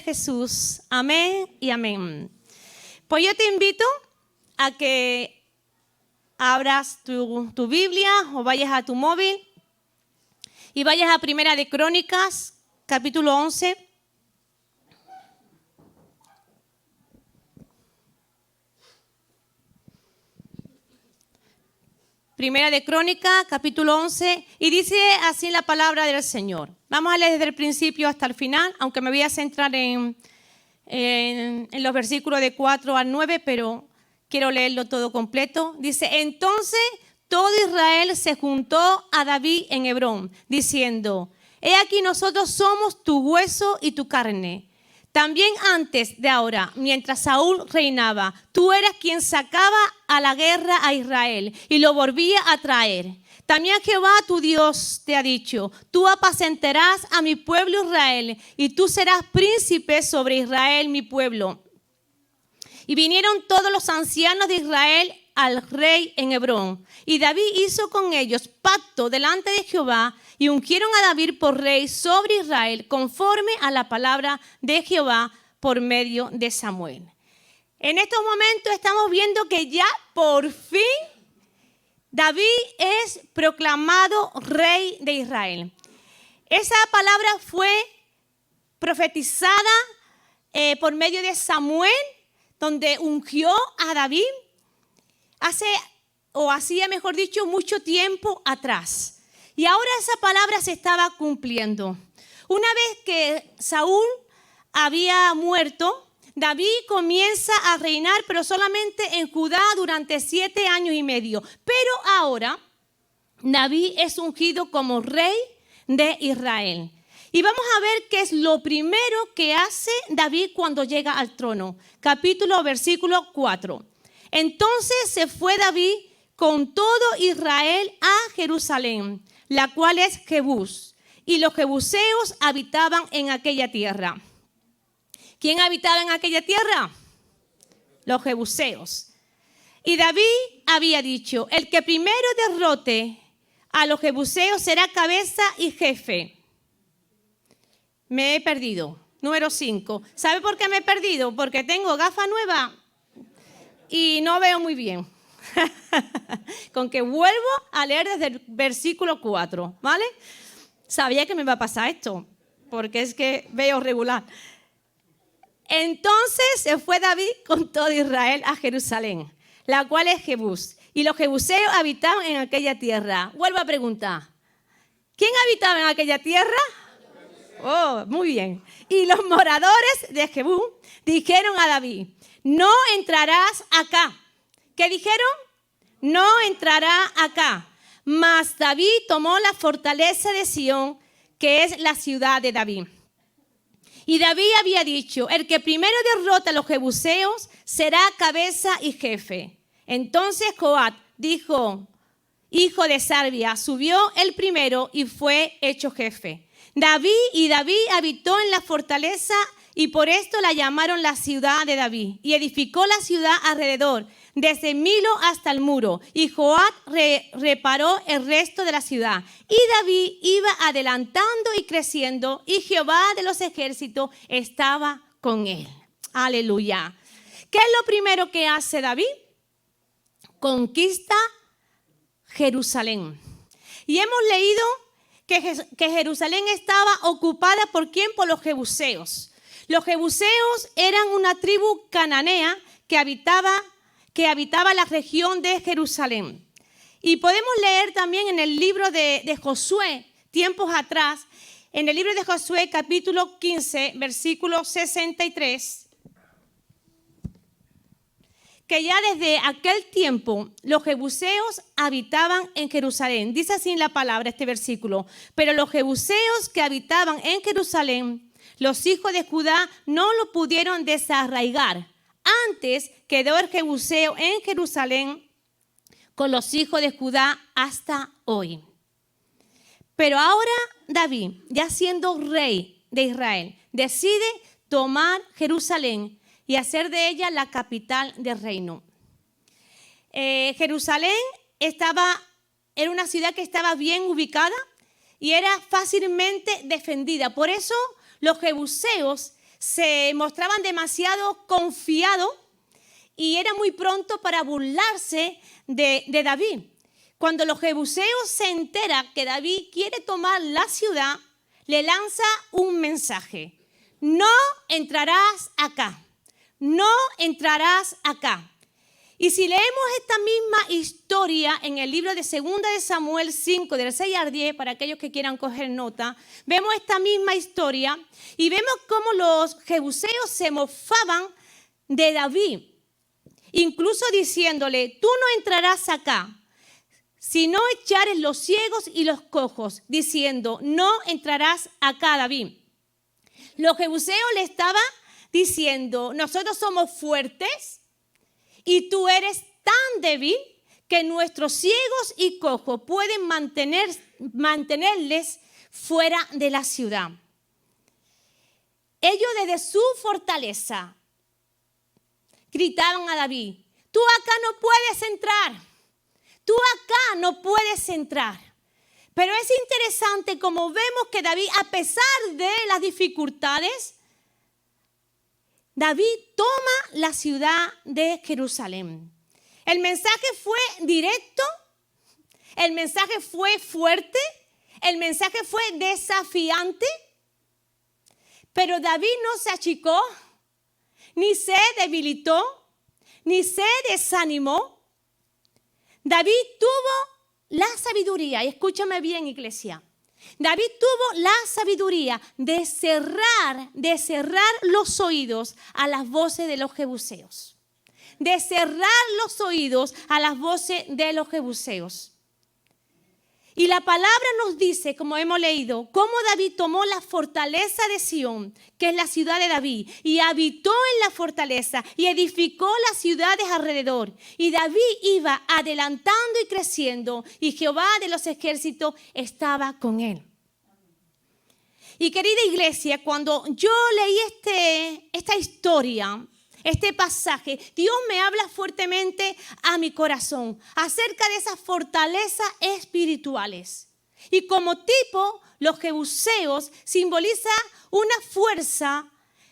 Jesús. Amén y amén. Pues yo te invito a que abras tu Biblia o vayas a tu móvil y vayas a Primera de Crónicas, capítulo 11. Primera de Crónicas, capítulo 11, y dice así la palabra del Señor. Vamos a leer desde el principio hasta el final, aunque me voy a centrar en los versículos de 4 al 9, pero quiero leerlo todo completo. Dice, entonces todo Israel se juntó a David en Hebrón, diciendo, he aquí nosotros somos tu hueso y tu carne. También antes de ahora, mientras Saúl reinaba, tú eras quien sacaba a la guerra a Israel y lo volvía a traer. También Jehová tu Dios te ha dicho, tú apacentarás a mi pueblo Israel y tú serás príncipe sobre Israel, mi pueblo. Y vinieron todos los ancianos de Israel al rey en Hebrón. Y David hizo con ellos pacto delante de Jehová y ungieron a David por rey sobre Israel conforme a la palabra de Jehová por medio de Samuel. En estos momentos estamos viendo que ya por fin David es proclamado rey de Israel. Esa palabra fue profetizada por medio de Samuel, donde ungió a David hacía mejor dicho, mucho tiempo atrás. Y ahora esa palabra se estaba cumpliendo. Una vez que Saúl había muerto, David comienza a reinar, pero solamente en Judá durante 7 años y medio. Pero ahora David es ungido como rey de Israel. Y vamos a ver qué es lo primero que hace David cuando llega al trono. Versículo 4. Entonces se fue David con todo Israel a Jerusalén, la cual es Jebús, y los jebuseos habitaban en aquella tierra. ¿Quién habitaba en aquella tierra? Los jebuseos. Y David había dicho, el que primero derrote a los jebuseos será cabeza y jefe. Me he perdido. Número 5. ¿Sabe por qué me he perdido? Porque tengo gafas nuevas y no veo muy bien. Con que vuelvo a leer desde el versículo 4, ¿vale? Sabía que me iba a pasar esto, porque es que veo regular. Entonces se fue David con todo Israel a Jerusalén, la cual es Jebús, y los jebuseos habitaban en aquella tierra. Vuelvo a preguntar, ¿quién habitaba en aquella tierra? Oh, muy bien. Y los moradores de Jebús dijeron a David, no entrarás acá. ¿Qué dijeron? No entrará acá. Mas David tomó la fortaleza de Sión, que es la ciudad de David. Y David había dicho, el que primero derrota a los jebuseos será cabeza y jefe. Entonces Joab dijo, hijo de Sarvia, subió el primero y fue hecho jefe. David habitó en la fortaleza y por esto la llamaron la ciudad de David. Y edificó la ciudad alrededor, desde Milo hasta el muro. Y Joab reparó el resto de la ciudad. Y David iba adelantando y creciendo, y Jehová de los ejércitos estaba con él. Aleluya. ¿Qué es lo primero que hace David? Conquista Jerusalén. Y hemos leído que Jerusalén estaba ocupada ¿por quién? Por los jebuseos. Los jebuseos eran una tribu cananea que habitaba la región de Jerusalén. Y podemos leer también en el libro de Josué, tiempos atrás, en el libro de Josué, capítulo 15, versículo 63, que ya desde aquel tiempo los jebuseos habitaban en Jerusalén. Dice así en la palabra este versículo. Pero los jebuseos que habitaban en Jerusalén, los hijos de Judá no lo pudieron desarraigar. Antes quedó el jebuseo en Jerusalén con los hijos de Judá hasta hoy. Pero ahora David, ya siendo rey de Israel, decide tomar Jerusalén y hacer de ella la capital del reino. Jerusalén era una ciudad que estaba bien ubicada y era fácilmente defendida. Por eso los jebuseos se mostraban demasiado confiados y era muy pronto para burlarse de David. Cuando los jebuseos se enteran que David quiere tomar la ciudad, le lanza un mensaje. No entrarás acá. No entrarás acá. Y si leemos esta misma historia en el libro de 2 de Samuel 5, del 6 al 10, para aquellos que quieran coger nota, vemos esta misma historia y vemos cómo los jebuseos se mofaban de David, incluso diciéndole, tú no entrarás acá, sino echares los ciegos y los cojos, diciendo, no entrarás acá, David. Los jebuseos le estaban diciendo, nosotros somos fuertes, y tú eres tan débil que nuestros ciegos y cojos pueden mantenerles fuera de la ciudad. Ellos desde su fortaleza gritaban a David, tú acá no puedes entrar, tú acá no puedes entrar. Pero es interesante como vemos que David, a pesar de las dificultades, David toma la ciudad de Jerusalén. El mensaje fue directo, el mensaje fue fuerte, el mensaje fue desafiante, pero David no se achicó, ni se debilitó, ni se desanimó. David tuvo la sabiduría, y escúchame bien, iglesia. David tuvo la sabiduría de cerrar los oídos a las voces de los jebuseos. De cerrar los oídos a las voces de los jebuseos. Y la palabra nos dice, como hemos leído, cómo David tomó la fortaleza de Sión, que es la ciudad de David, y habitó en la fortaleza y edificó las ciudades alrededor. Y David iba adelantando y creciendo, y Jehová de los ejércitos estaba con él. Y querida iglesia, cuando yo leí esta historia, este pasaje, Dios me habla fuertemente a mi corazón acerca de esas fortalezas espirituales. Y como tipo, los jebuseos simbolizan una fuerza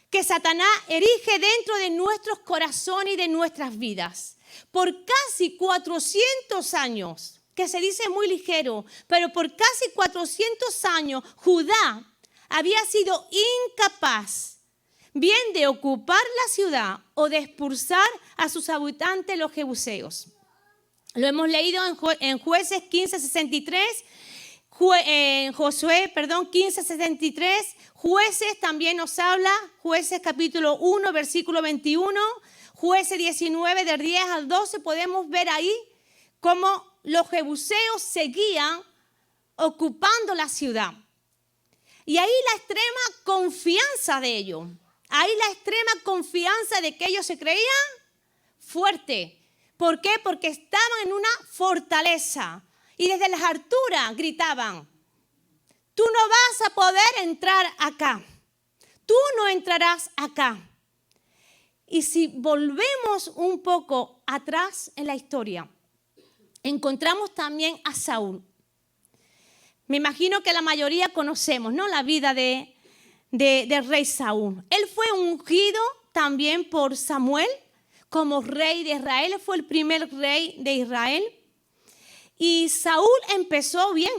que Satanás erige dentro de nuestros corazones y de nuestras vidas. Por casi 400 años, que se dice muy ligero, pero por casi 400 años, Judá había sido incapaz bien de ocupar la ciudad o de expulsar a sus habitantes los jebuseos. Lo hemos leído en Jueces 15:63, en Josué, 15:63, Jueces también nos habla, Jueces capítulo 1, versículo 21, Jueces 19, del 10 al 12, podemos ver ahí cómo los jebuseos seguían ocupando la ciudad. Y ahí la extrema confianza de ellos. Ahí la extrema confianza de que ellos se creían fuertes. ¿Por qué? Porque estaban en una fortaleza. Y desde las alturas gritaban, tú no vas a poder entrar acá. Tú no entrarás acá. Y si volvemos un poco atrás en la historia, encontramos también a Saúl. Me imagino que la mayoría conocemos, ¿no?, la vida del rey Saúl. Él fue ungido también por Samuel como rey de Israel. Él fue el primer rey de Israel. Y Saúl empezó bien.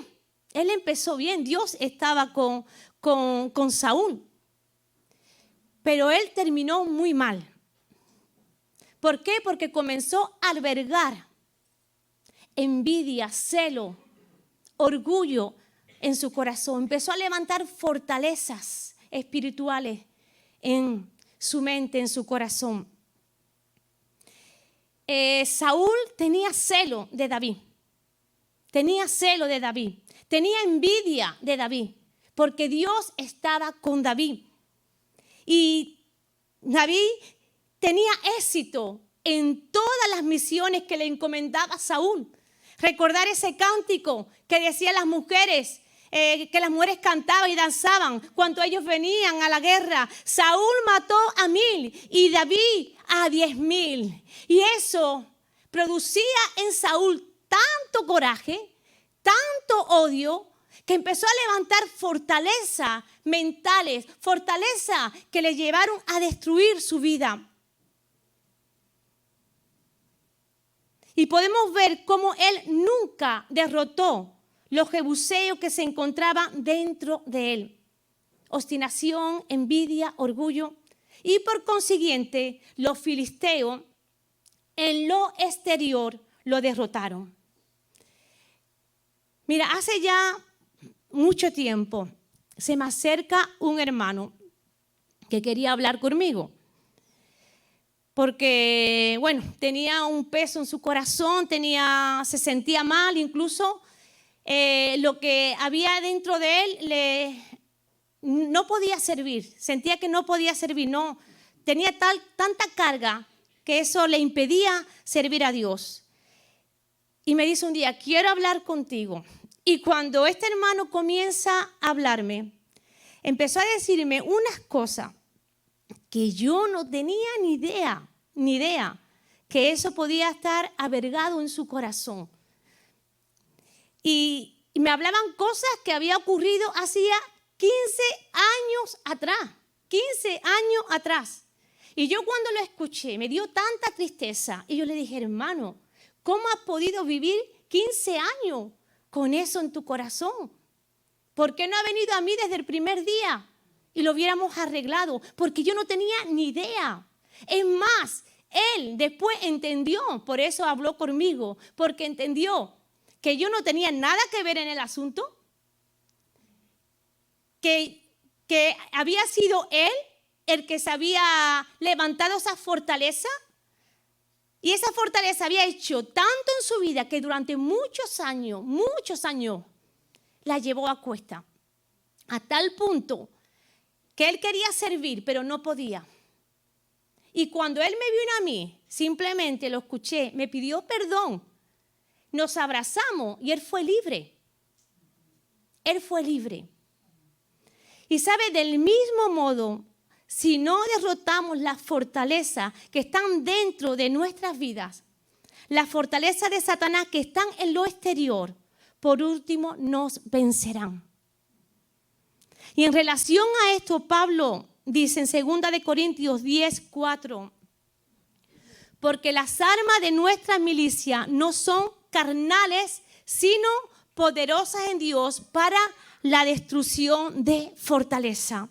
Él empezó bien. Dios estaba con Saúl. Pero él terminó muy mal. ¿Por qué? Porque comenzó a albergar envidia, celo, orgullo en su corazón. Empezó a levantar fortalezas espirituales en su mente, en su corazón. Saúl tenía celo de David. Tenía celo de David. Tenía envidia de David. Porque Dios estaba con David. Y David tenía éxito en todas las misiones que le encomendaba Saúl. Recordar ese cántico que decían las mujeres, que las mujeres cantaban y danzaban cuando ellos venían a la guerra. Saúl mató a 1000 y David a 10,000. Y eso producía en Saúl tanto coraje, tanto odio, que empezó a levantar fortalezas mentales, fortalezas que le llevaron a destruir su vida. Y podemos ver cómo él nunca derrotó los jebuseos que se encontraban dentro de él. Obstinación, envidia, orgullo. Y por consiguiente, los filisteos en lo exterior lo derrotaron. Mira, hace ya mucho tiempo se me acerca un hermano que quería hablar conmigo. Porque, bueno, tenía un peso en su corazón, se sentía mal, incluso lo que había dentro de él no podía servir, sentía que no podía servir, no, tenía tanta carga que eso le impedía servir a Dios. Y me dice un día, quiero hablar contigo. Y cuando este hermano comienza a hablarme, empezó a decirme unas cosas que yo no tenía ni idea que eso podía estar albergado en su corazón. Y me hablaban cosas que había ocurrido hacía 15 años atrás, 15 años atrás. Y yo cuando lo escuché me dio tanta tristeza y yo le dije, hermano, ¿cómo has podido vivir 15 años con eso en tu corazón? ¿Por qué no ha venido a mí desde el primer día y lo hubiéramos arreglado? Porque yo no tenía ni idea. Es más, él después entendió, por eso habló conmigo, porque entendió que yo no tenía nada que ver en el asunto, que había sido él el que se había levantado esa fortaleza, y esa fortaleza había hecho tanto en su vida que durante muchos años, la llevó a cuesta, a tal punto que él quería servir, pero no podía. Y cuando él me vino a mí, simplemente lo escuché, me pidió perdón, nos abrazamos y él fue libre. Él fue libre. Y sabe, del mismo modo, si no derrotamos las fortalezas que están dentro de nuestras vidas, las fortalezas de Satanás que están en lo exterior, por último nos vencerán. Y en relación a esto, Pablo dice en 2 Corintios 10:4, porque las armas de nuestra milicia no son carnales, sino poderosas en Dios para la destrucción de fortaleza.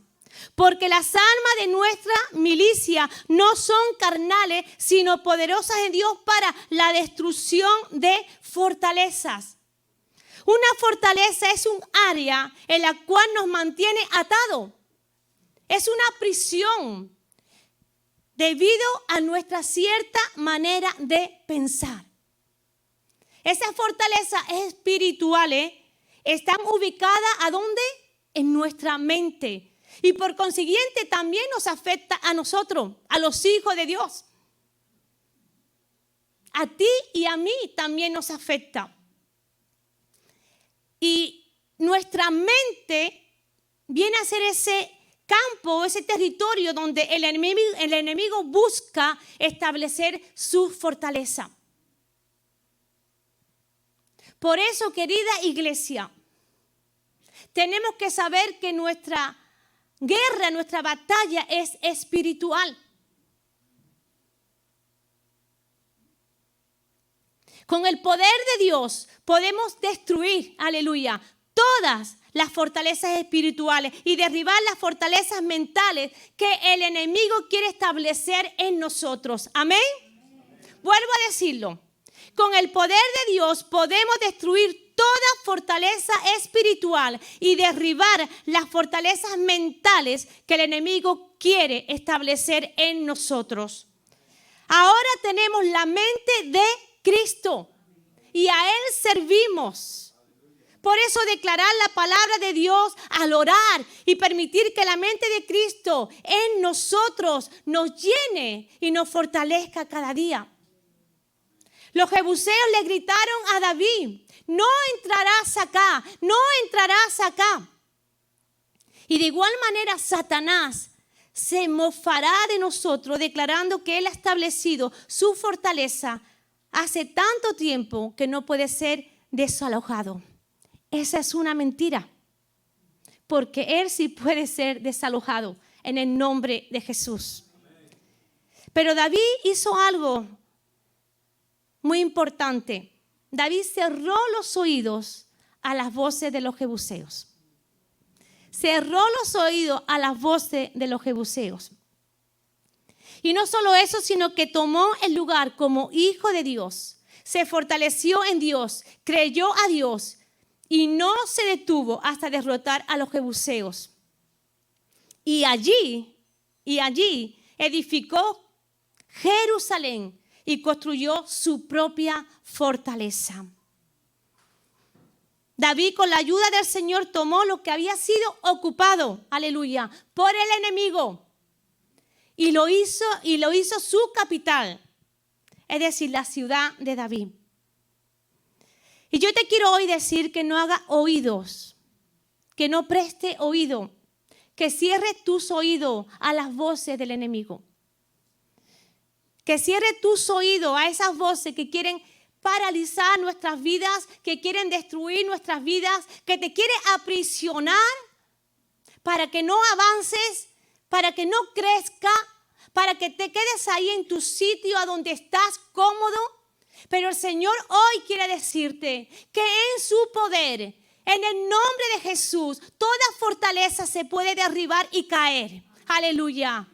Porque las armas de nuestra milicia no son carnales, sino poderosas en Dios para la destrucción de fortalezas. Una fortaleza es un área en la cual nos mantiene atados. Es una prisión debido a nuestra cierta manera de pensar. Esas fortalezas espirituales están ubicadas ¿a dónde? En nuestra mente. Y por consiguiente también nos afecta a nosotros, a los hijos de Dios. A ti y a mí también nos afecta. Y nuestra mente viene a ser ese campo, ese territorio donde el enemigo busca establecer su fortaleza. Por eso, querida iglesia, tenemos que saber que nuestra guerra, nuestra batalla es espiritual. Con el poder de Dios podemos destruir, aleluya, todas las fortalezas espirituales y derribar las fortalezas mentales que el enemigo quiere establecer en nosotros. Amén. Vuelvo a decirlo. Con el poder de Dios podemos destruir toda fortaleza espiritual y derribar las fortalezas mentales que el enemigo quiere establecer en nosotros. Ahora tenemos la mente de Cristo y a Él servimos. Por eso declarar la palabra de Dios al orar y permitir que la mente de Cristo en nosotros nos llene y nos fortalezca cada día. Los jebuseos le gritaron a David, no entrarás acá, no entrarás acá. Y de igual manera Satanás se mofará de nosotros declarando que Él ha establecido su fortaleza hace tanto tiempo que no puede ser desalojado. esa es una mentira, porque él sí puede ser desalojado en el nombre de Jesús. Pero David hizo algo muy importante. David cerró los oídos a las voces de los jebuseos. Cerró los oídos a las voces de los jebuseos. Y no solo eso, sino que tomó el lugar como hijo de Dios. Se fortaleció en Dios, creyó a Dios y no se detuvo hasta derrotar a los jebuseos. Y allí edificó Jerusalén y construyó su propia fortaleza. David, con la ayuda del Señor, tomó lo que había sido ocupado, aleluya, por el enemigo y lo hizo su capital, es decir, la ciudad de David. Y yo te quiero hoy decir que no haga oídos, que no preste oído, que cierre tus oídos a las voces del enemigo. Que cierre tus oídos a esas voces que quieren paralizar nuestras vidas, que quieren destruir nuestras vidas, que te quieren aprisionar para que no avances, para que no crezca, para que te quedes ahí en tu sitio a donde estás cómodo. Pero el Señor hoy quiere decirte que en su poder, en el nombre de Jesús, toda fortaleza se puede derribar y caer. Aleluya.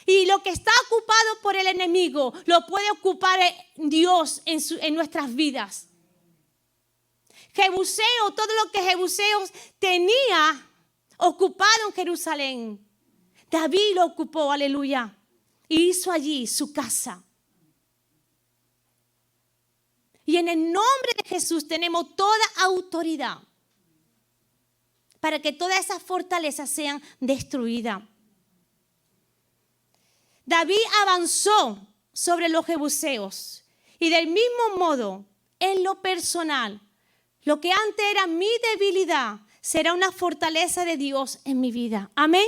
Y lo que está ocupado por el enemigo, lo puede ocupar Dios en nuestras vidas. Jebuseo, todo lo que Jebuseos tenía ocupado en Jerusalén, David lo ocupó, aleluya, y hizo allí su casa. Y en el nombre de Jesús tenemos toda autoridad para que todas esas fortalezas sean destruidas. David avanzó sobre los jebuseos y del mismo modo, en lo personal, lo que antes era mi debilidad será una fortaleza de Dios en mi vida. Amén.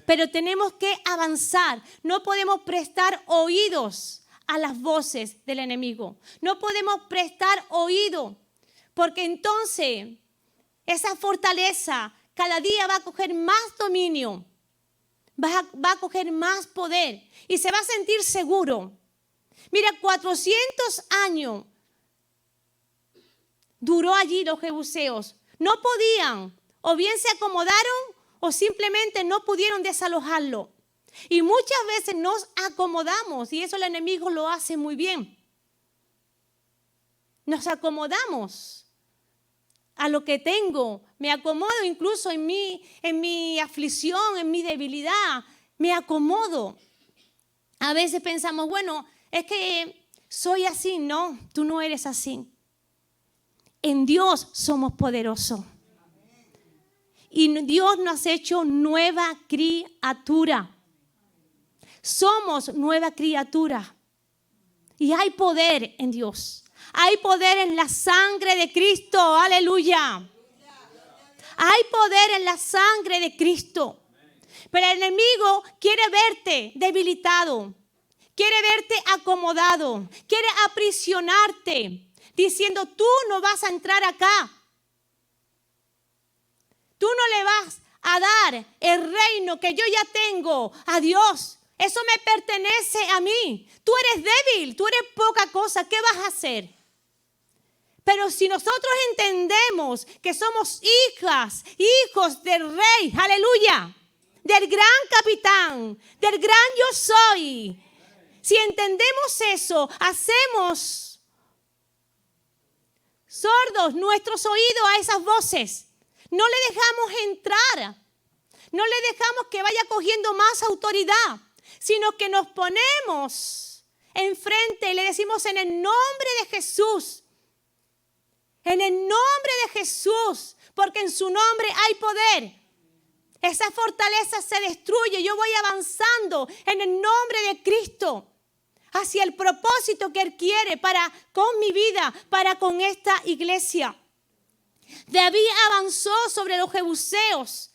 Pero tenemos que avanzar. No podemos prestar oídos a las voces del enemigo. No podemos prestar oído, porque entonces esa fortaleza cada día va a coger más dominio. Va a coger más poder y se va a sentir seguro. Mira, 400 años duró allí los jebuseos. No podían, o bien se acomodaron o simplemente no pudieron desalojarlo. Y muchas veces nos acomodamos y eso el enemigo lo hace muy bien. Nos acomodamos a lo que tengo, me acomodo incluso en mi aflicción, en mi debilidad, me acomodo. A veces pensamos, bueno, es que soy así. No, tú no eres así. En Dios somos poderosos. Y Dios nos ha hecho nueva criatura. Somos nueva criatura. Y hay poder en Dios. Hay poder en la sangre de Cristo. Aleluya. Hay poder en la sangre de Cristo. Pero el enemigo quiere verte debilitado. Quiere verte acomodado. Quiere aprisionarte. Diciendo, tú no vas a entrar acá. Tú no le vas a dar el reino que yo ya tengo a Dios. Eso me pertenece a mí. Tú eres débil, tú eres poca cosa. ¿Qué vas a hacer? Pero si nosotros entendemos que somos hijos del Rey, aleluya, del gran capitán, del gran yo soy. Si entendemos eso, hacemos sordos nuestros oídos a esas voces. No le dejamos entrar. No le dejamos que vaya cogiendo más autoridad, sino que nos ponemos enfrente y le decimos en el nombre de Jesús. En el nombre de Jesús, porque en su nombre hay poder. Esa fortaleza se destruye. Yo voy avanzando en el nombre de Cristo hacia el propósito que Él quiere con mi vida, para con esta iglesia. David avanzó sobre los jebuseos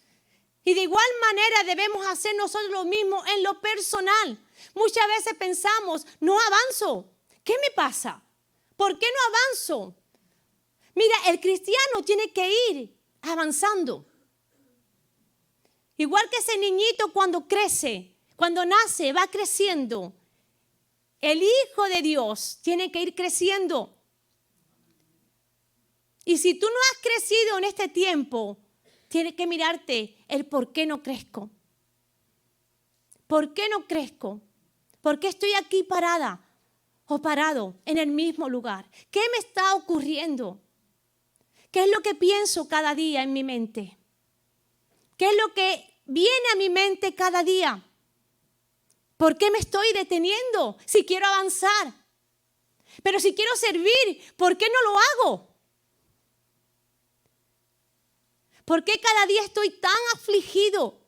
y de igual manera debemos hacer nosotros lo mismo en lo personal. Muchas veces pensamos, no avanzo. ¿Qué me pasa? ¿Por qué no avanzo? Mira, el cristiano tiene que ir avanzando. Igual que ese niñito cuando crece, cuando nace, va creciendo. El Hijo de Dios tiene que ir creciendo. Y si tú no has crecido en este tiempo, tienes que mirarte el por qué no crezco. ¿Por qué no crezco? ¿Por qué estoy aquí parada o parado en el mismo lugar? ¿Qué me está ocurriendo? ¿Qué es lo que pienso cada día en mi mente? ¿Qué es lo que viene a mi mente cada día? ¿Por qué me estoy deteniendo si quiero avanzar? Pero si quiero servir, ¿por qué no lo hago? ¿Por qué cada día estoy tan afligido?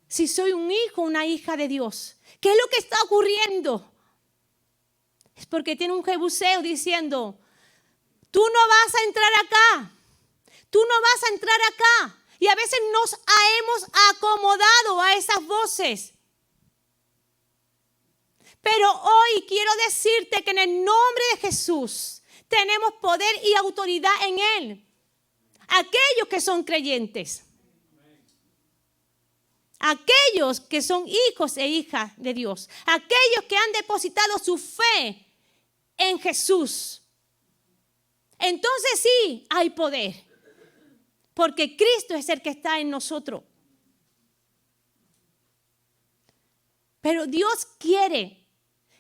Si soy un hijo, una hija de Dios, ¿qué es lo que está ocurriendo? Es porque tiene un jebuseo diciendo, tú no vas a entrar acá, tú no vas a entrar acá. Y a veces nos hemos acomodado a esas voces. Pero hoy quiero decirte que en el nombre de Jesús tenemos poder y autoridad en Él. Aquellos que son creyentes. Aquellos que son hijos e hijas de Dios. Aquellos que han depositado su fe en Jesús. Entonces sí hay poder. Porque Cristo es el que está en nosotros. Pero Dios quiere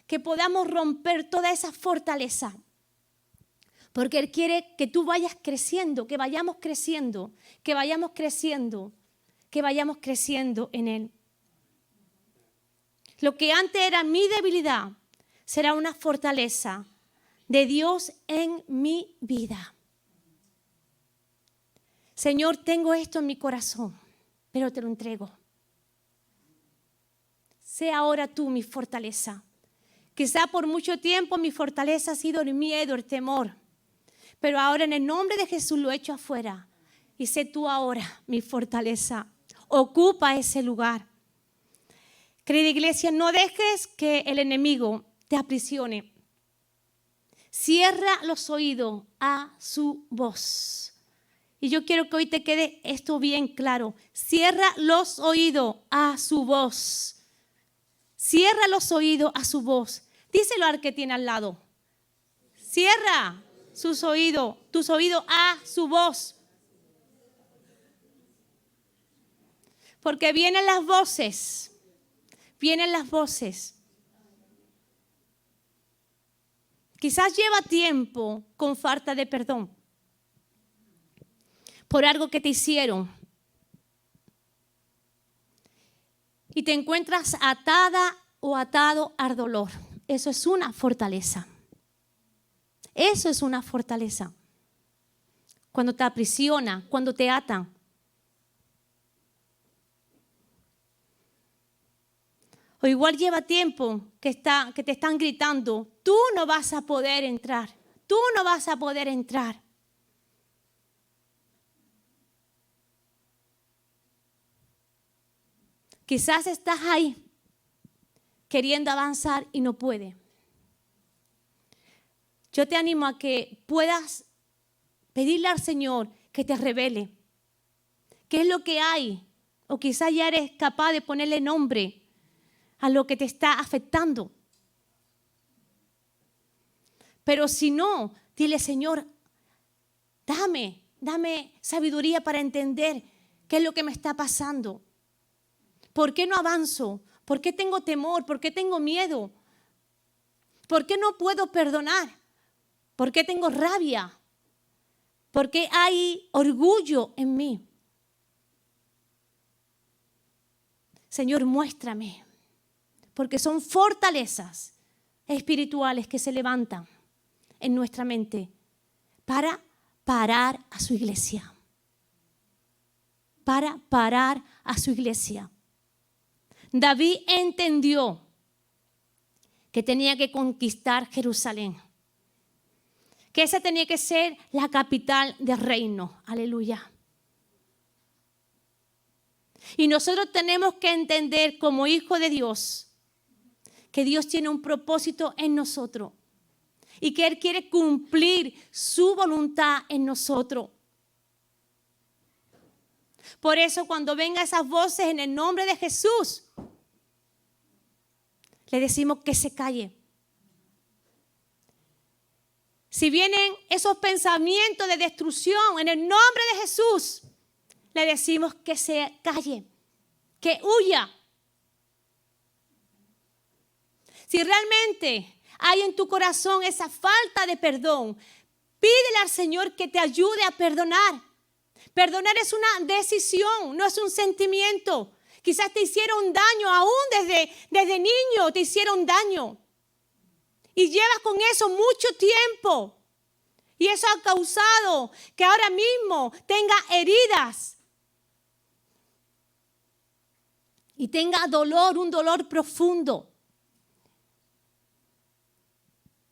que podamos romper toda esa fortaleza. Porque Él quiere que tú vayas creciendo, que vayamos creciendo, que vayamos creciendo, que vayamos creciendo en Él. Lo que antes era mi debilidad será una fortaleza de Dios en mi vida. Señor, tengo esto en mi corazón, pero te lo entrego. Sé ahora tú mi fortaleza. Quizá por mucho tiempo mi fortaleza ha sido el miedo, el temor. Pero ahora en el nombre de Jesús lo echo afuera. Y sé tú ahora mi fortaleza. Ocupa ese lugar. Querida iglesia, no dejes que el enemigo te aprisione. Cierra los oídos a su voz. Y yo quiero que hoy te quede esto bien claro. Cierra los oídos a su voz. Cierra los oídos a su voz. Díselo al que tiene al lado. Cierra tus oídos a su voz. Porque vienen las voces. Vienen las voces. Quizás lleva tiempo con falta de perdón por algo que te hicieron. Y te encuentras atada o atado al dolor. Eso es una fortaleza. Eso es una fortaleza. Cuando te aprisiona, cuando te atan. O igual lleva tiempo que te están gritando, tú no vas a poder entrar, tú no vas a poder entrar. Quizás estás ahí queriendo avanzar y no puedes. Yo te animo a que puedas pedirle al Señor que te revele qué es lo que hay. O quizás ya eres capaz de ponerle nombre a lo que te está afectando. Pero si no, dile, Señor, dame sabiduría para entender qué es lo que me está pasando. ¿Por qué no avanzo? ¿Por qué tengo temor? ¿Por qué tengo miedo? ¿Por qué no puedo perdonar? ¿Por qué tengo rabia? ¿Por qué hay orgullo en mí? Señor, muéstrame. Porque son fortalezas espirituales que se levantan en nuestra mente para parar a su iglesia. Para parar a su iglesia. David entendió que tenía que conquistar Jerusalén. Que esa tenía que ser la capital del reino. Aleluya. Y nosotros tenemos que entender como hijos de Dios que Dios tiene un propósito en nosotros. y que Él quiere cumplir su voluntad en nosotros. Por eso cuando vengan esas voces en el nombre de Jesús, le decimos que se calle. Si vienen esos pensamientos de destrucción en el nombre de Jesús, le decimos que se calle, que huya. Si realmente hay en tu corazón esa falta de perdón, pídele al Señor que te ayude a perdonar. Perdonar es una decisión, no es un sentimiento. Quizás te hicieron daño, aún desde niño te hicieron daño. Y llevas con eso mucho tiempo. Y eso ha causado que ahora mismo tenga heridas. Y tenga dolor, un dolor profundo.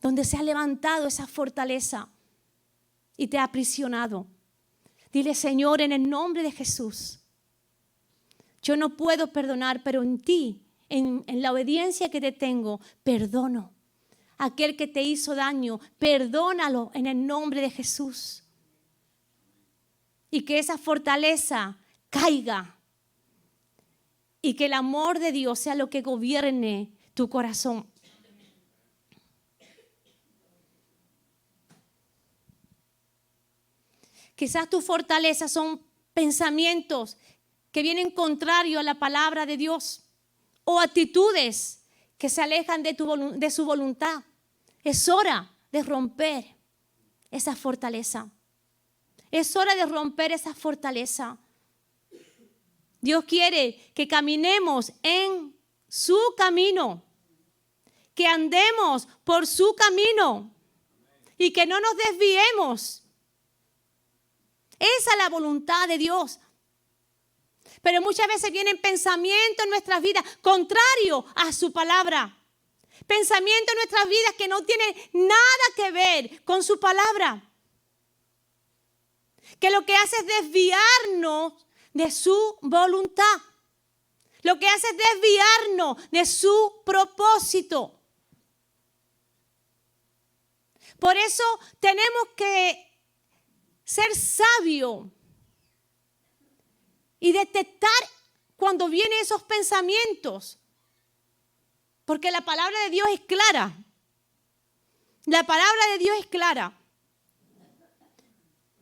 Donde se ha levantado esa fortaleza y te ha aprisionado. Dile, Señor, en el nombre de Jesús, yo no puedo perdonar, pero en ti, en la obediencia que te tengo, perdono. Aquel que te hizo daño, perdónalo en el nombre de Jesús. Y que esa fortaleza caiga. Y que el amor de Dios sea lo que gobierne tu corazón. Quizás tus fortalezas son pensamientos que vienen contrarios a la palabra de Dios o actitudes que se alejan de su voluntad. Es hora de romper esa fortaleza. Es hora de romper esa fortaleza. Dios quiere que caminemos en su camino, que andemos por su camino y que no nos desviemos. Esa es la voluntad de Dios. Pero muchas veces vienen pensamientos en nuestras vidas contrarios a su palabra. Pensamientos en nuestras vidas que no tienen nada que ver con su palabra. Que lo que hace es desviarnos de su voluntad. Lo que hace es desviarnos de su propósito. Por eso tenemos que ser sabio y detectar cuando vienen esos pensamientos. Porque la palabra de Dios es clara. La palabra de Dios es clara.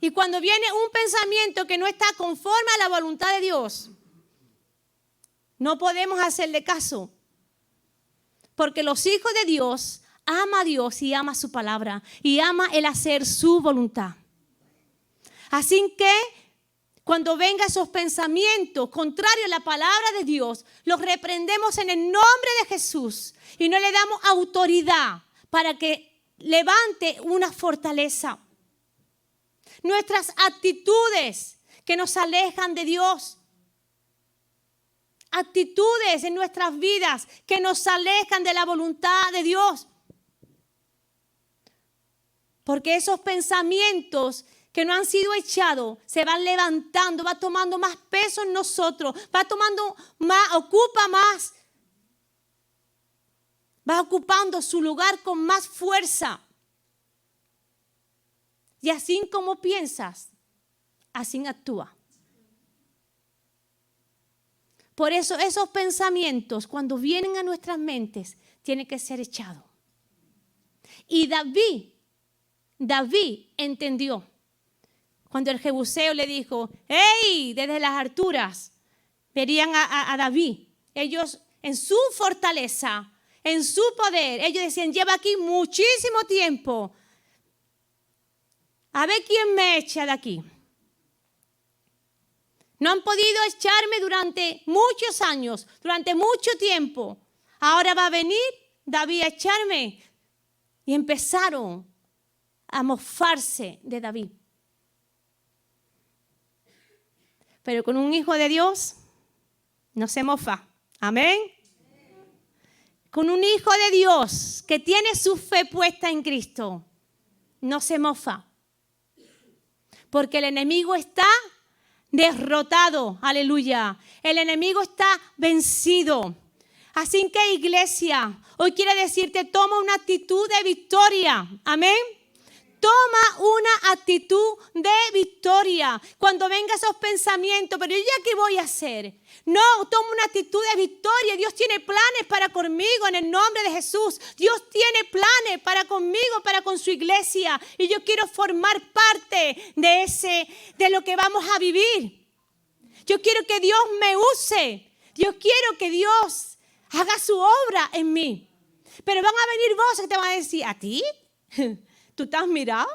Y cuando viene un pensamiento que no está conforme a la voluntad de Dios, no podemos hacerle caso. Porque los hijos de Dios aman a Dios y aman su palabra. Y ama el hacer su voluntad. Así que cuando vengan esos pensamientos contrarios a la palabra de Dios, los reprendemos en el nombre de Jesús y no le damos autoridad para que levante una fortaleza. Nuestras actitudes que nos alejan de Dios, actitudes en nuestras vidas que nos alejan de la voluntad de Dios. Porque esos pensamientos que no han sido echados, se van levantando, va tomando más peso en nosotros, va tomando más, ocupa más, va ocupando su lugar con más fuerza. Y así como piensas, así actúa. Por eso esos pensamientos, cuando vienen a nuestras mentes, tienen que ser echados. Y David entendió. Cuando el jebuseo le dijo, ¡hey! Desde las alturas verían a David. Ellos en su fortaleza, en su poder, ellos decían, lleva aquí muchísimo tiempo. A ver quién me echa de aquí. No han podido echarme durante muchos años, durante mucho tiempo. Ahora va a venir David a echarme. Y empezaron a mofarse de David. Pero con un hijo de Dios no se mofa. Amén. Con un hijo de Dios que tiene su fe puesta en Cristo, no se mofa. Porque el enemigo está derrotado. Aleluya. El enemigo está vencido. Así que, iglesia, hoy quiero decirte, toma una actitud de victoria. Amén. Toma una actitud de victoria. Cuando vengan esos pensamientos, pero ¿ya qué voy a hacer? No, toma una actitud de victoria. Dios tiene planes para conmigo en el nombre de Jesús. Dios tiene planes para conmigo, para con su iglesia. Y yo quiero formar parte de lo que vamos a vivir. Yo quiero que Dios me use. Yo quiero que Dios haga su obra en mí. Pero van a venir voces que te van a decir, ¿a ti? ¿Tú te has mirado?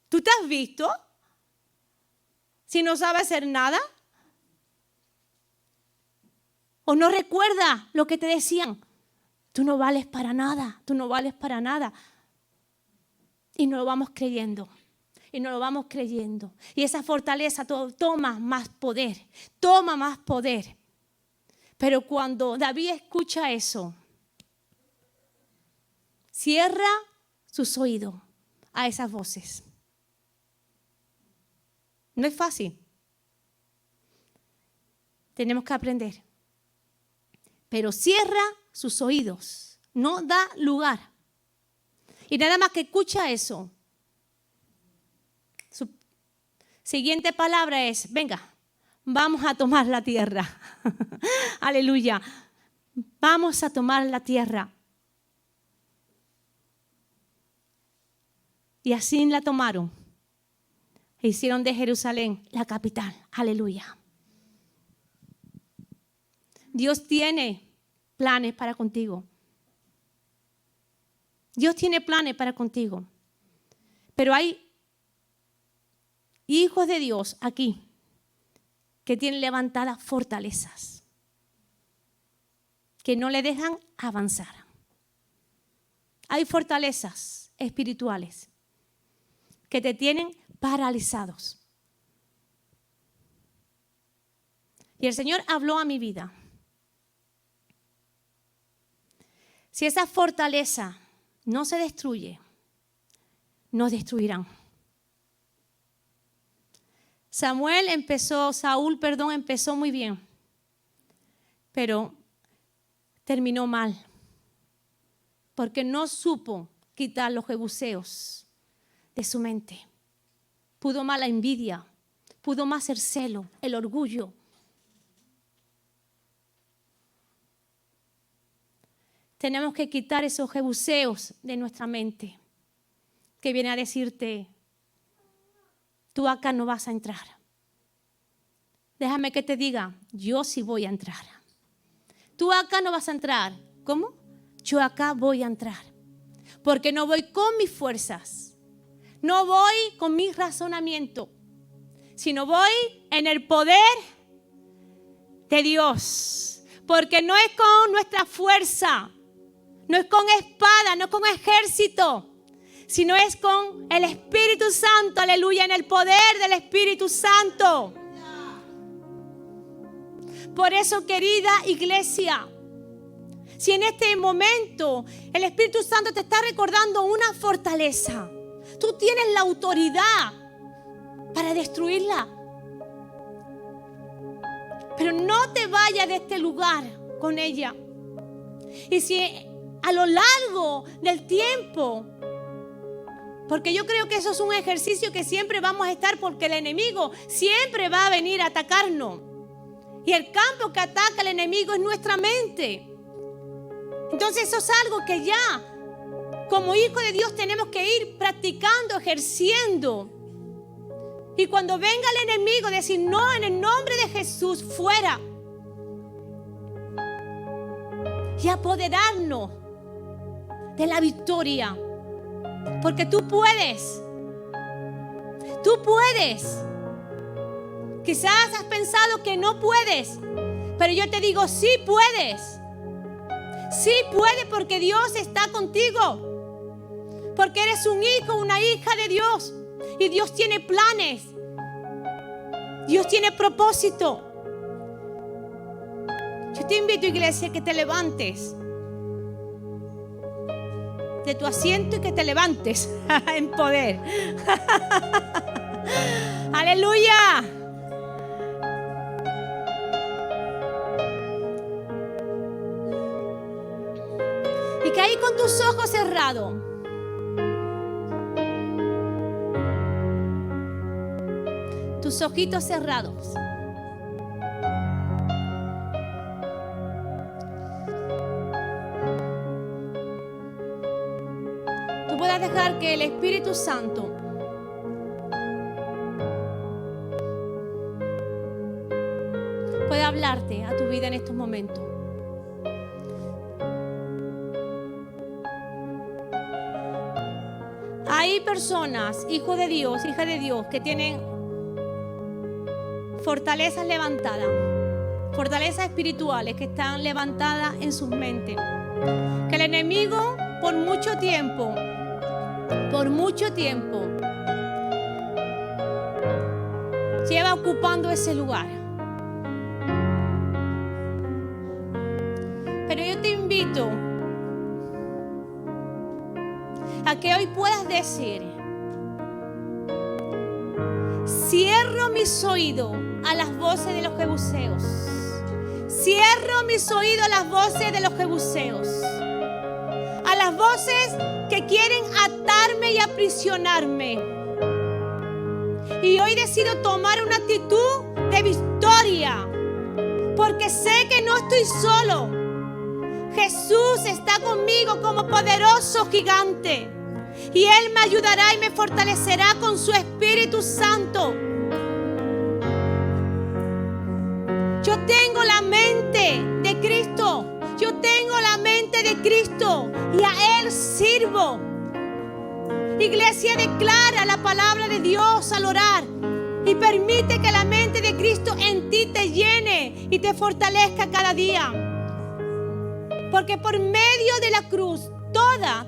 ¿Tú te has visto? Si no sabes hacer nada. ¿O no recuerdas lo que te decían? Tú no vales para nada, tú no vales para nada. Y no lo vamos creyendo. Y no lo vamos creyendo. Y esa fortaleza toma más poder. Toma más poder. Pero cuando David escucha eso, cierra sus oídos a esas voces. No es fácil. Tenemos que aprender. Pero cierra sus oídos. No da lugar. Y nada más que escucha eso. Su siguiente palabra es, venga, vamos a tomar la tierra. Aleluya. Vamos a tomar la tierra. Y así la tomaron. E hicieron de Jerusalén la capital. Aleluya. Dios tiene planes para contigo. Dios tiene planes para contigo. Pero hay hijos de Dios aquí que tienen levantadas fortalezas que no le dejan avanzar. Hay fortalezas espirituales que te tienen paralizados. Y el Señor habló a mi vida. Si esa fortaleza no se destruye, nos destruirán. Saúl empezó muy bien, pero terminó mal, porque no supo quitar los jebuseos de su mente. Pudo más la envidia, pudo más el celo, el orgullo. Tenemos que quitar esos jebuseos de nuestra mente que viene a decirte, tú acá no vas a entrar. Déjame que te diga, yo sí voy a entrar. Tú acá no vas a entrar. ¿Cómo? Yo acá voy a entrar. Porque no voy con mis fuerzas. No voy con mi razonamiento. Sino voy en el poder de Dios. Porque no es con nuestra fuerza. No es con espada, no es con ejército, sino es con el Espíritu Santo, aleluya, en el poder del Espíritu Santo. Por eso, querida iglesia, si en este momento el Espíritu Santo te está recordando una fortaleza, tú tienes la autoridad para destruirla. Pero no te vayas de este lugar con ella. Y si a lo largo del tiempo, porque yo creo que eso es un ejercicio que siempre vamos a estar, porque el enemigo siempre va a venir a atacarnos. Y el campo que ataca el enemigo es nuestra mente. Entonces eso es algo que ya, como hijos de Dios, tenemos que ir practicando, ejerciendo. Y cuando venga el enemigo, decir no, en el nombre de Jesús, fuera. Y apoderarnos de la victoria. Porque tú puedes. Tú puedes. Quizás has pensado que no puedes, pero yo te digo, sí puedes. Sí puedes, porque Dios está contigo. Porque eres un hijo, una hija de Dios. Y Dios tiene planes. Dios tiene propósito. Yo te invito, iglesia, que te levantes de tu asiento y que te levantes en poder. con tus ojos cerrados. Tus ojitos cerrados. Tú puedas dejar que el Espíritu Santo pueda hablarte a tu vida en estos momentos. Hay personas, hijos de Dios, hijas de Dios, que tienen fortalezas levantadas, fortalezas espirituales que están levantadas en sus mentes. Que el enemigo por mucho tiempo, lleva ocupando ese lugar. Pero yo te invito a que hoy puedas decir: cierro mis oídos a las voces de los jebuseos. Cierro mis oídos a las voces de los jebuseos. A las voces que quieren atarme y aprisionarme. Y hoy decido tomar una actitud de victoria. Porque sé que no estoy solo. Jesús está conmigo como poderoso gigante. Y Él me ayudará y me fortalecerá con su Espíritu Santo. Yo tengo la mente de Cristo. Yo tengo la mente de Cristo y a Él sirvo. Iglesia, declara la palabra de Dios al orar y permite que la mente de Cristo en ti te llene y te fortalezca cada día. Porque por medio de la cruz, toda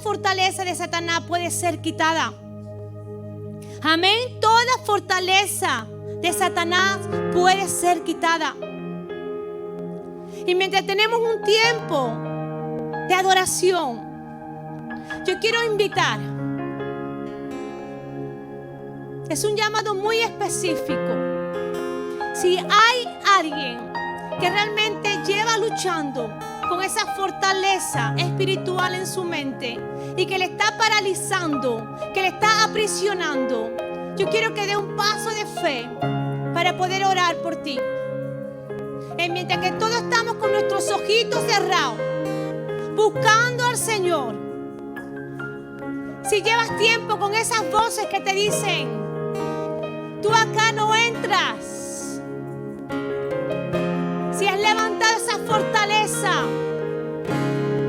fortaleza de Satanás puede ser quitada. Amén. Toda fortaleza de Satanás puede ser quitada. Y mientras tenemos un tiempo de adoración, yo quiero invitar. Es un llamado muy específico. Si hay alguien que realmente lleva luchando con esa fortaleza espiritual en su mente y que le está paralizando, que le está aprisionando, yo quiero que dé un paso de fe para poder orar por ti. Y mientras que todos estamos con nuestros ojitos cerrados, buscando al Señor, si llevas tiempo con esas voces que te dicen: tú acá no entras, si has levantado esa fortaleza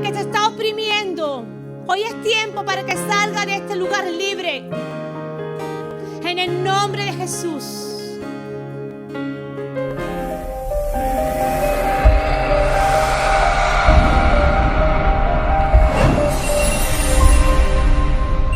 que te está oprimiendo, hoy es tiempo para que salga de este lugar libre. En el nombre de Jesús.